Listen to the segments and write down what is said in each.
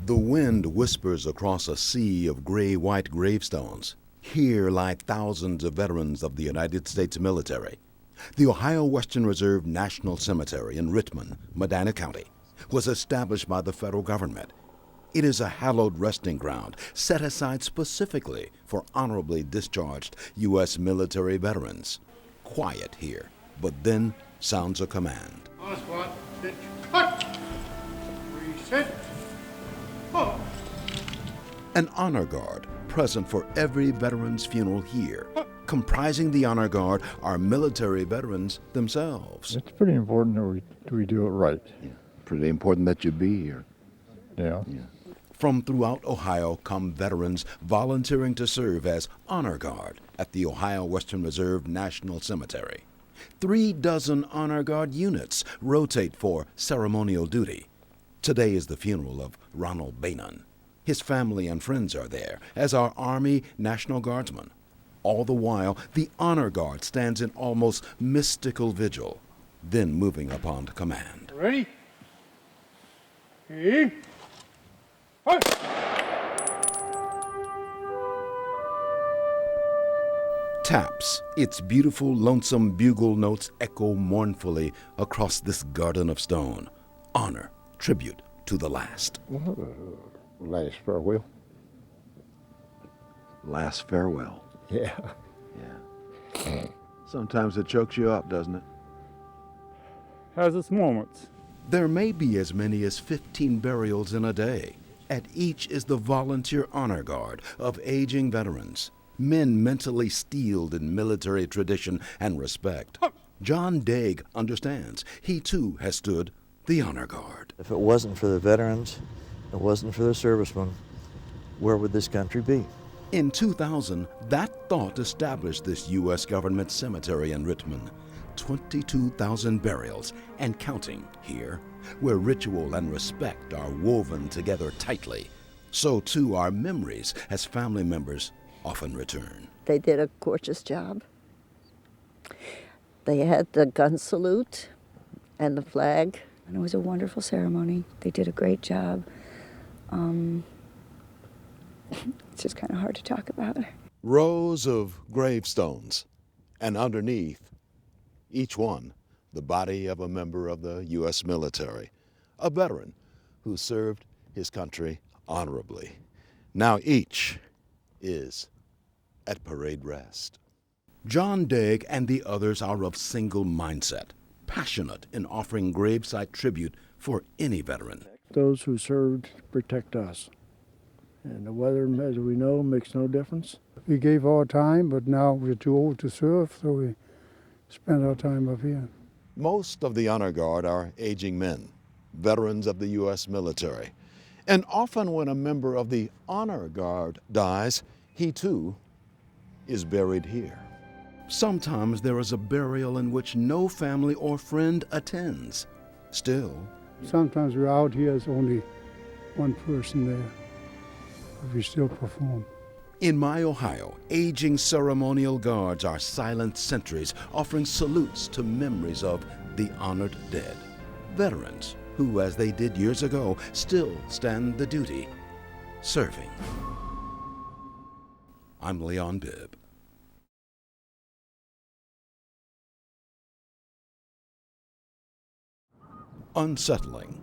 The wind whispers across a sea of gray-white gravestones. Here lie thousands of veterans of the United States military. The Ohio Western Reserve National Cemetery in Richmond, Medina County, was established by the federal government. It is a hallowed resting ground set aside specifically for honorably discharged U.S. military veterans. Quiet here, but then sounds a command. On squad, pitch, hut! Reset. Oh. An honor guard present for every veteran's funeral here. Comprising the honor guard are military veterans themselves. It's pretty important that we do it right. Yeah. Pretty important that you be here. Yeah. From throughout Ohio come veterans volunteering to serve as honor guard at the Ohio Western Reserve National Cemetery. 3 dozen honor guard units rotate for ceremonial duty. Today is the funeral of Ronald Bainon. His family and friends are there, as are Army National Guardsmen. All the while, the honor guard stands in almost mystical vigil, then moving upon command. Ready? Aim. Hut! Taps, its beautiful, lonesome bugle notes echo mournfully across this garden of stone. Honor, tribute to the last. Last farewell. Last farewell. Yeah. Yeah. Sometimes it chokes you up, doesn't it? Has its moments. There may be as many as 15 burials in a day. At each is the volunteer honor guard of aging veterans, men mentally steeled in military tradition and respect. John Daig understands. He too has stood the honor guard. If it wasn't for the veterans, it wasn't for the servicemen, where would this country be? In 2000, that thought established this U.S. government cemetery in Richmond. 22,000 burials and counting here, where ritual and respect are woven together tightly. So too are memories as family members often return. They did a gorgeous job. They had the gun salute and the flag. And it was a wonderful ceremony. They did a great job. It's just kind of hard to talk about. Rows of gravestones, and underneath, each one, the body of a member of the U.S. military, a veteran who served his country honorably. Now each is at parade rest. John Daig and the others are of single mindset, passionate in offering gravesite tribute for any veteran. Those who served protect us. And the weather, as we know, makes no difference. We gave our time, but now we're too old to serve, so we spend our time up here. Most of the honor guard are aging men, veterans of the U.S. military. And often when a member of the honor guard dies, he too is buried here. Sometimes there is a burial in which no family or friend attends. Still, sometimes we're out here, there's only one person there, but we still perform. in my Ohio, aging ceremonial guards are silent sentries offering salutes to memories of the honored dead. Veterans who, as they did years ago, still stand the duty, serving. I'm Leon Bibb. Unsettling,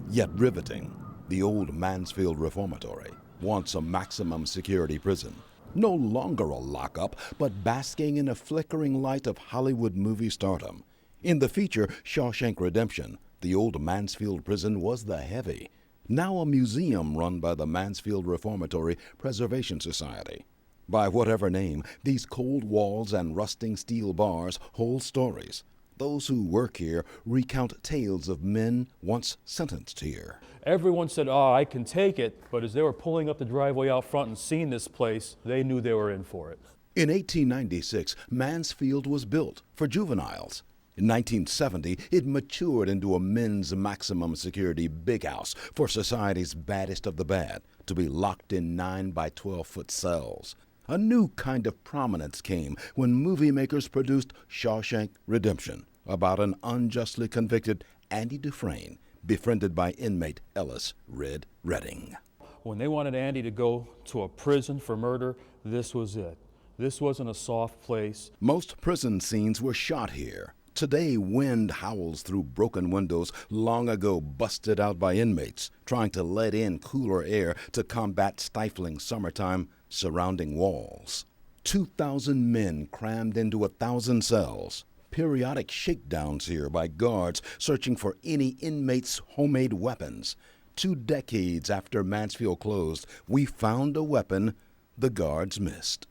yet riveting, the old Mansfield Reformatory, once a maximum security prison. No longer a lockup, but basking in a flickering light of Hollywood movie stardom. In the feature Shawshank Redemption, the old Mansfield prison was the heavy. Now a museum run by the Mansfield Reformatory Preservation Society. By whatever name, these cold walls and rusting steel bars hold stories. Those who work here recount tales of men once sentenced here. Everyone said, "Oh, I can take it," but as they were pulling up the driveway out front and seeing this place, they knew they were in for it. In 1896, Mansfield was built for juveniles. In 1970, it matured into a men's maximum security big house for society's baddest of the bad, to be locked in 9 by 12-foot cells. A new kind of prominence came when movie makers produced Shawshank Redemption, about an unjustly convicted Andy Dufresne, befriended by inmate Ellis Red Redding. When they wanted Andy to go to a prison for murder, this was it. This wasn't a soft place. Most prison scenes were shot here. Today, wind howls through broken windows long ago busted out by inmates trying to let in cooler air to combat stifling summertime surrounding walls. 2,000 men crammed into 1,000 cells. Periodic shakedowns here by guards searching for any inmate's homemade weapons. 2 decades after Mansfield closed, we found a weapon the guards missed.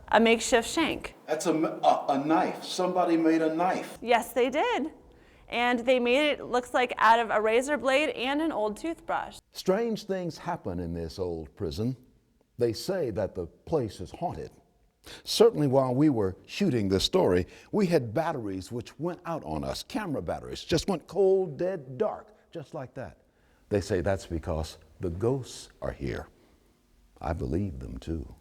A makeshift shank. That's a knife. Somebody made a knife. Yes, they did. And they made it, looks like, out of a razor blade and an old toothbrush. Strange things happen in this old prison. They say that the place is haunted. Certainly while we were shooting this story, we had batteries which went out on us. Camera batteries just went cold, dead, dark, just like that. They say that's because the ghosts are here. I believe them too.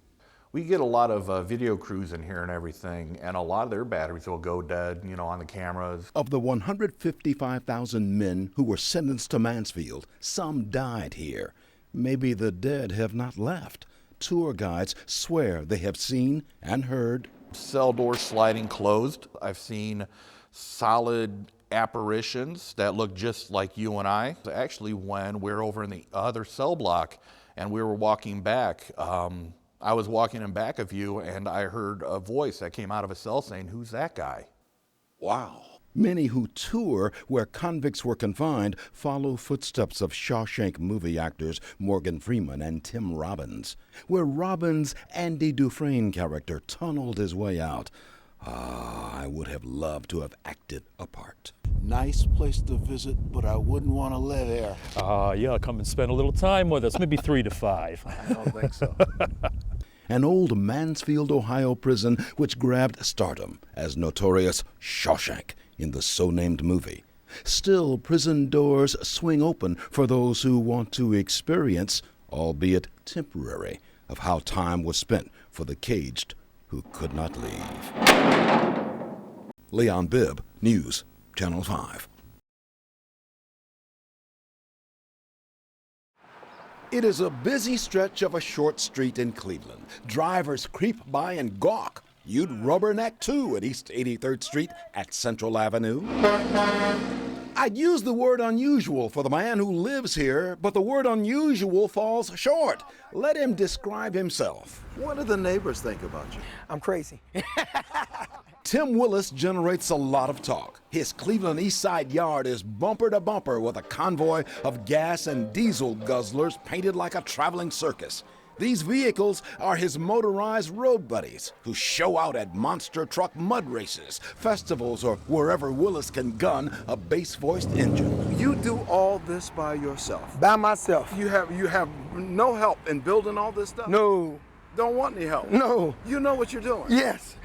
We get a lot of video crews in here and everything, and a lot of their batteries will go dead, you know, on the cameras. Of the 155,000 men who were sentenced to Mansfield, some died here. Maybe the dead have not left. Tour guides swear they have seen and heard. Cell doors sliding closed. I've seen solid apparitions that look just like you and I. Actually, when we're over in the other cell block and we were walking back, I was walking in back of you and I heard a voice that came out of a cell saying, "Who's that guy?" Wow. Many who tour where convicts were confined follow footsteps of Shawshank movie actors Morgan Freeman and Tim Robbins. Where Robbins' Andy Dufresne character tunneled his way out, I would have loved to have acted a part. Nice place to visit, but I wouldn't want to live here. Yeah, come and spend a little time with us, maybe 3 to 5. I don't think so. An old Mansfield, Ohio prison which grabbed stardom as notorious Shawshank in the so-named movie. Still, prison doors swing open for those who want to experience, albeit temporary, of how time was spent for the caged who could not leave. Leon Bibb, News, Channel 5. It is a busy stretch of a short street in Cleveland. Drivers creep by and gawk. You'd rubberneck too at East 83rd Street at Central Avenue. I'd use the word unusual for the man who lives here, but the word unusual falls short. Let him describe himself. What do the neighbors think about you? I'm crazy. Tim Willis generates a lot of talk. His Cleveland East Side yard is bumper to bumper with a convoy of gas and diesel guzzlers painted like a traveling circus. These vehicles are his motorized road buddies who show out at monster truck mud races, festivals, or wherever Willis can gun a bass-voiced engine. You do all this by yourself? By myself. You have no help in building all this stuff? No. Don't want any help? No. You know what you're doing? Yes.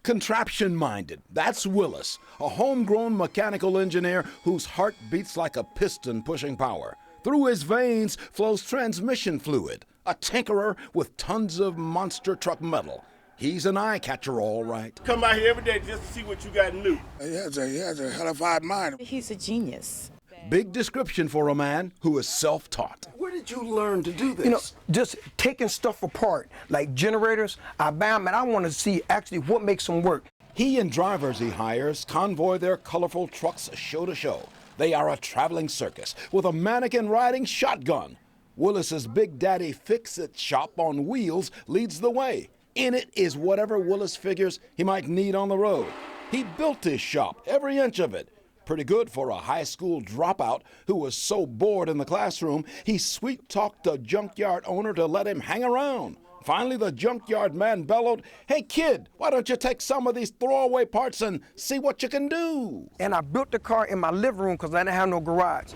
Contraption-minded, that's Willis, a homegrown mechanical engineer whose heart beats like a piston pushing power. Through his veins flows transmission fluid, a tinkerer with tons of monster truck metal. He's an eye-catcher, all right. Come out here every day just to see what you got new. He has a hellified mind. He's a genius. Big description for a man who is self-taught. Where did you learn to do this? You know, just taking stuff apart, like generators. I buy them and I want to see actually what makes them work. He and drivers he hires convoy their colorful trucks show to show. They are a traveling circus with a mannequin riding shotgun. Willis's Big Daddy Fix-It shop on wheels leads the way. In it is whatever Willis figures he might need on the road. He built his shop, every inch of it. Pretty good for a high school dropout who was so bored in the classroom, he sweet-talked a junkyard owner to let him hang around. Finally, the junkyard man bellowed, "Hey, kid, why don't you take some of these throwaway parts and see what you can do?" And I built the car in my living room because I didn't have no garage.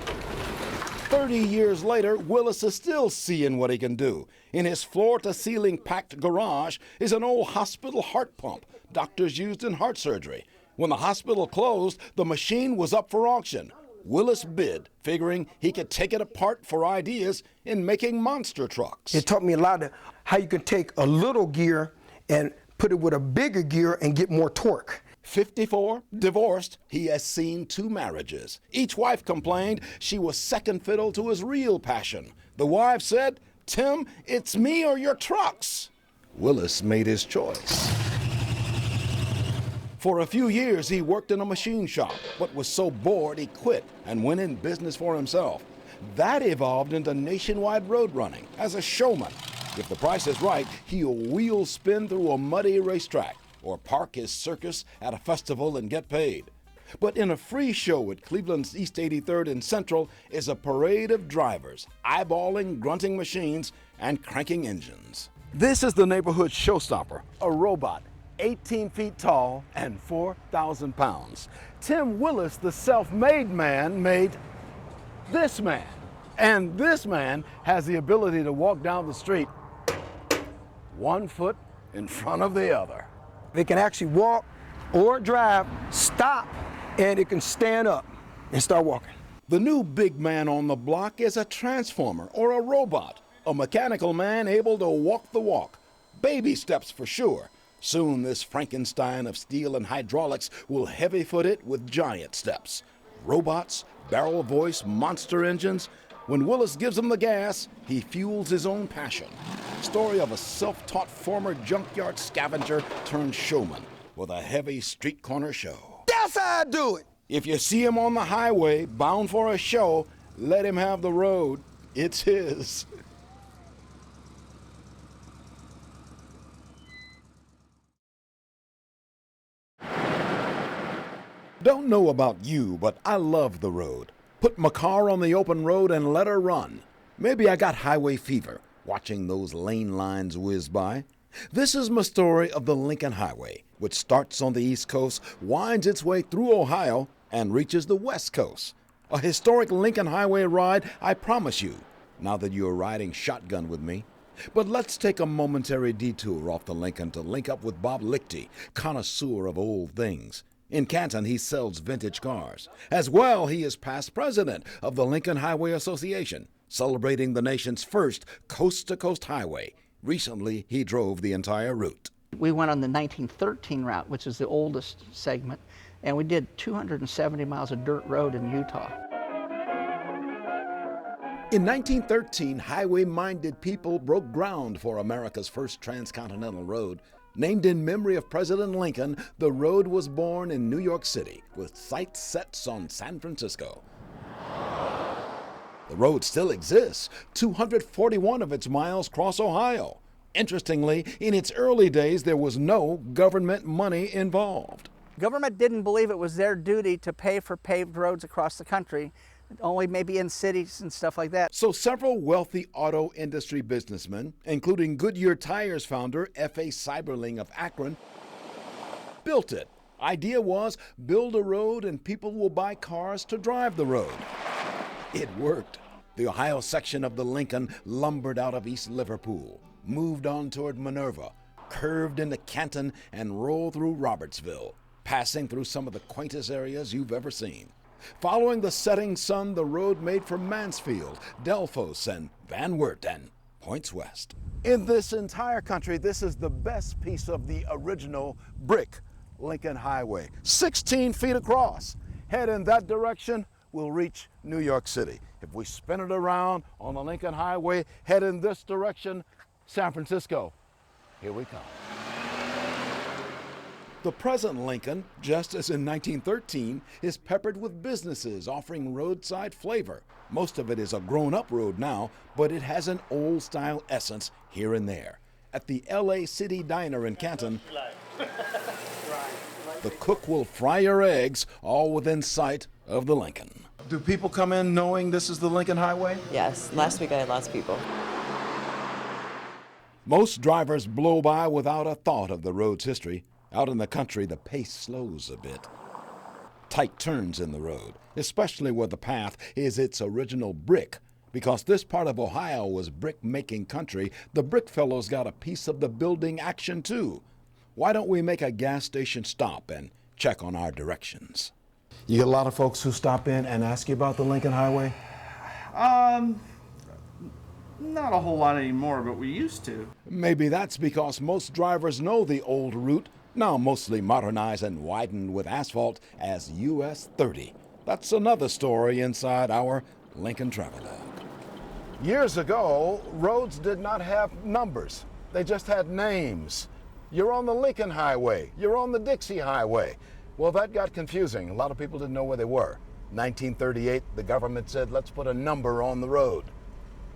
30 years later, Willis is still seeing what he can do. In his floor-to-ceiling packed garage is an old hospital heart pump doctors used in heart surgery. When the hospital closed, the machine was up for auction. Willis bid, figuring he could take it apart for ideas in making monster trucks. It taught me a lot of how you can take a little gear and put it with a bigger gear and get more torque. 54, divorced, he has seen 2 marriages. Each wife complained she was second fiddle to his real passion. The wife said, "Tim, it's me or your trucks." Willis made his choice. For a few years, he worked in a machine shop, but was so bored he quit and went in business for himself. That evolved into nationwide road running as a showman. If the price is right, he'll wheel spin through a muddy racetrack or park his circus at a festival and get paid. But in a free show at Cleveland's East 83rd and Central is a parade of drivers, eyeballing grunting machines and cranking engines. This is the neighborhood showstopper, a robot, 18 feet tall and 4,000 pounds. Tim Willis, the self-made man, made this man. And this man has the ability to walk down the street 1 foot in front of the other. They can actually walk or drive, stop, and it can stand up and start walking. The new big man on the block is a transformer or a robot, a mechanical man able to walk the walk. Baby steps for sure. Soon this Frankenstein of steel and hydraulics will heavy-foot it with giant steps. Robots, barrel voice, monster engines. When Willis gives him the gas, he fuels his own passion. Story of a self-taught former junkyard scavenger turned showman with a heavy street corner show. That's how I do it. If you see him on the highway bound for a show, let him have the road. It's his. Don't know about you, but I love the road. Put my car on the open road and let her run. Maybe I got highway fever watching those lane lines whiz by. This is my story of the Lincoln Highway, which starts on the East Coast, winds its way through Ohio, and reaches the West Coast. A historic Lincoln Highway ride, I promise you, now that you're riding shotgun with me. But let's take a momentary detour off the Lincoln to link up with Bob Lichty, connoisseur of old things. In Canton, he sells vintage cars. As well, he is past president of the Lincoln Highway Association, celebrating the nation's first coast-to-coast highway. Recently, he drove the entire route. We went on the 1913 route, which is the oldest segment, and we did 270 miles of dirt road in Utah. In 1913, highway-minded people broke ground for America's first transcontinental road. Named in memory of President Lincoln, the road was born in New York City with sights set on San Francisco. The road still exists. 241 of its miles cross Ohio. Interestingly, in its early days, there was no government money involved. Government didn't believe it was their duty to pay for paved roads across the country, only maybe in cities and stuff like that. So several wealthy auto industry businessmen, including Goodyear Tires founder F.A. Seiberling of Akron, built it. Idea was build a road and people will buy cars to drive the road. It worked. The Ohio section of the Lincoln lumbered out of East Liverpool, moved on toward Minerva, curved into Canton, and rolled through Robertsville, passing through some of the quaintest areas you've ever seen. Following the setting sun, the road made for Mansfield, Delphos, and Van Wert, and points west. In this entire country, this is the best piece of the original brick Lincoln Highway, 16 feet across. Head in that direction, we'll reach New York City. If we spin it around on the Lincoln Highway, head in this direction, San Francisco. Here we come. The present Lincoln, just as in 1913, is peppered with businesses offering roadside flavor. Most of it is a grown-up road now, but it has an old-style essence here and there. At the LA City Diner in Canton, the cook will fry your eggs, all within sight of the Lincoln. Do people come in knowing this is the Lincoln Highway? Yes, last week I had lots of people. Most drivers blow by without a thought of the road's history. Out in the country, the pace slows a bit. Tight turns in the road, especially where the path is its original brick. Because this part of Ohio was brick-making country, the brick fellows got a piece of the building action too. Why don't we make a gas station stop and check on our directions? You get a lot of folks who stop in and ask you about the Lincoln Highway? Not a whole lot anymore, but we used to. Maybe that's because most drivers know the old route, now mostly modernized and widened with asphalt as US 30. That's another story inside our Lincoln Travelogue. Years ago, roads did not have numbers. They just had names. You're on the Lincoln Highway. You're on the Dixie Highway. Well, that got confusing. A lot of people didn't know where they were. 1938, the government said, let's put a number on the road.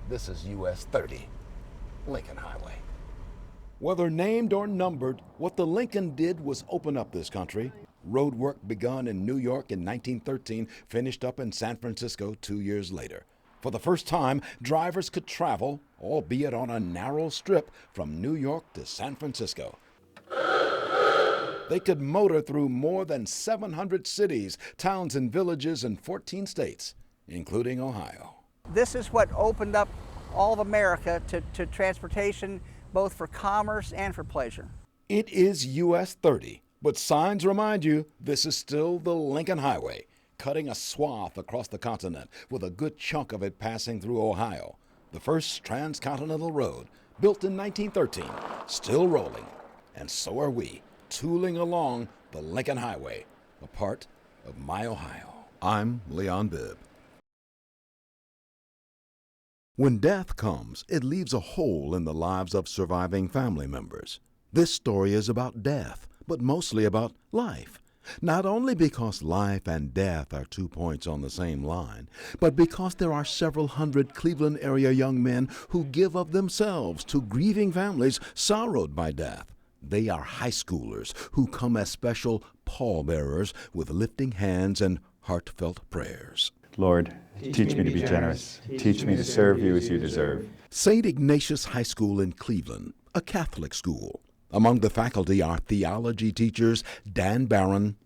This is US 30, Lincoln Highway. Whether named or numbered, what the Lincoln did was open up this country. Road work begun in New York in 1913, finished up in San Francisco 2 years later. For the first time, drivers could travel, albeit on a narrow strip, from New York to San Francisco. They could motor through more than 700 cities, towns, and villages in 14 states, including Ohio. This is what opened up all of America to transportation, both for commerce and for pleasure. It is US 30, but signs remind you this is still the Lincoln Highway, cutting a swath across the continent with a good chunk of it passing through Ohio. The first transcontinental road, built in 1913, still rolling, and so are we, tooling along the Lincoln Highway, a part of my Ohio. I'm Leon Bibb. When death comes, it leaves a hole in the lives of surviving family members. This story is about death, but mostly about life. Not only because life and death are 2 points on the same line, but because there are several hundred Cleveland area young men who give of themselves to grieving families sorrowed by death. They are high schoolers who come as special pallbearers with lifting hands and heartfelt prayers. Lord, teach me to be generous. Teach me to serve you as you deserve. St. Ignatius High School in Cleveland, a Catholic school. Among the faculty are theology teachers Dan Barron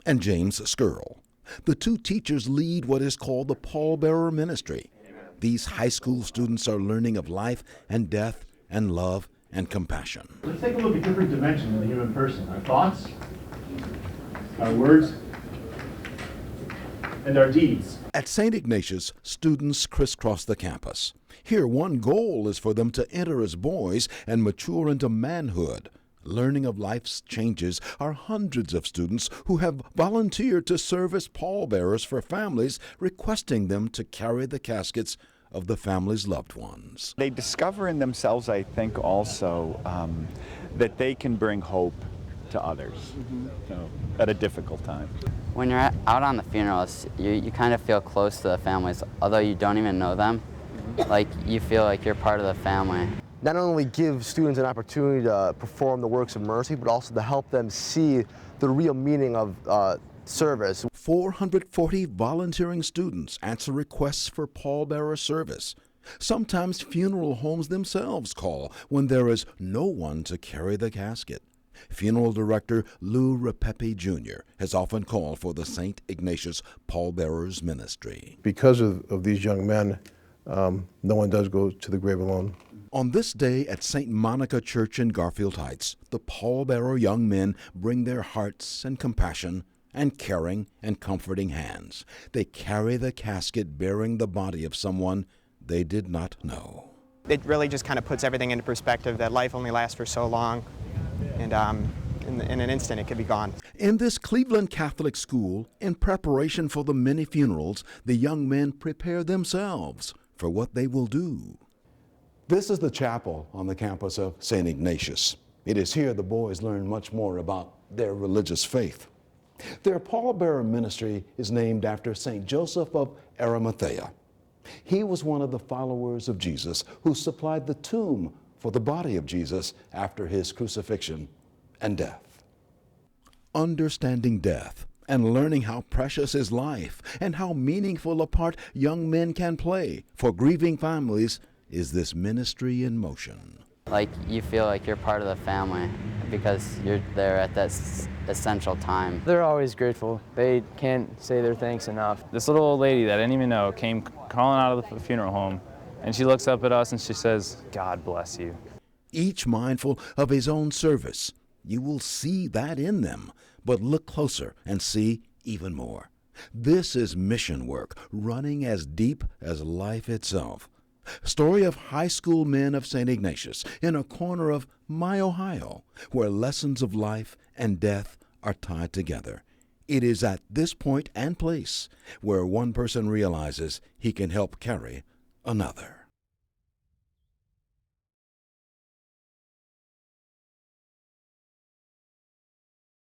and James Skirl. The two teachers lead what is called the pallbearer ministry. These high school students are learning of life and death and love and compassion. Let's take a look at different dimensions of the human person. Our thoughts, our words, and our deeds. At St. Ignatius, students crisscross the campus. Here, one goal is for them to enter as boys and mature into manhood. Learning of life's changes are hundreds of students who have volunteered to serve as pallbearers for families requesting them to carry the caskets of the family's loved ones. They discover in themselves, I think, also that they can bring hope to others at a difficult time. When you're out on the funerals, you kind of feel close to the families, although you don't even know them. Like, you feel like you're part of the family. Not only give students an opportunity to perform the works of mercy, but also to help them see the real meaning of service. 440 volunteering students answer requests for pallbearer service. Sometimes funeral homes themselves call when there is no one to carry the casket. Funeral director Lou Repepe Jr. has often called for the St. Ignatius Pallbearers Ministry. Because of these young men, no one does go to the grave alone. On this day at St. Monica Church in Garfield Heights, the pallbearer young men bring their hearts and compassion and caring and comforting hands. They carry the casket bearing the body of someone they did not know. It really just kind of puts everything into perspective that life only lasts for so long, and in an instant it could be gone. In this Cleveland Catholic school, in preparation for the many funerals, the young men prepare themselves for what they will do. This is the chapel on the campus of St. Ignatius. It is here the boys learn much more about their religious faith. Their pallbearer ministry is named after St. Joseph of Arimathea. He was one of the followers of Jesus who supplied the tomb for the body of Jesus after his crucifixion and death. Understanding death and learning how precious is life and how meaningful a part young men can play for grieving families is this ministry in motion. Like, you feel like you're part of the family because you're there at that essential time. They're always grateful. They can't say their thanks enough. This little old lady that I didn't even know came crawling out of the funeral home, and she looks up at us and she says, "God bless you." Each mindful of his own service. You will see that in them, but look closer and see even more. This is mission work, running as deep as life itself. Story of high school men of St. Ignatius in a corner of my Ohio, where lessons of life and death are tied together. It is at this point and place where one person realizes he can help carry another.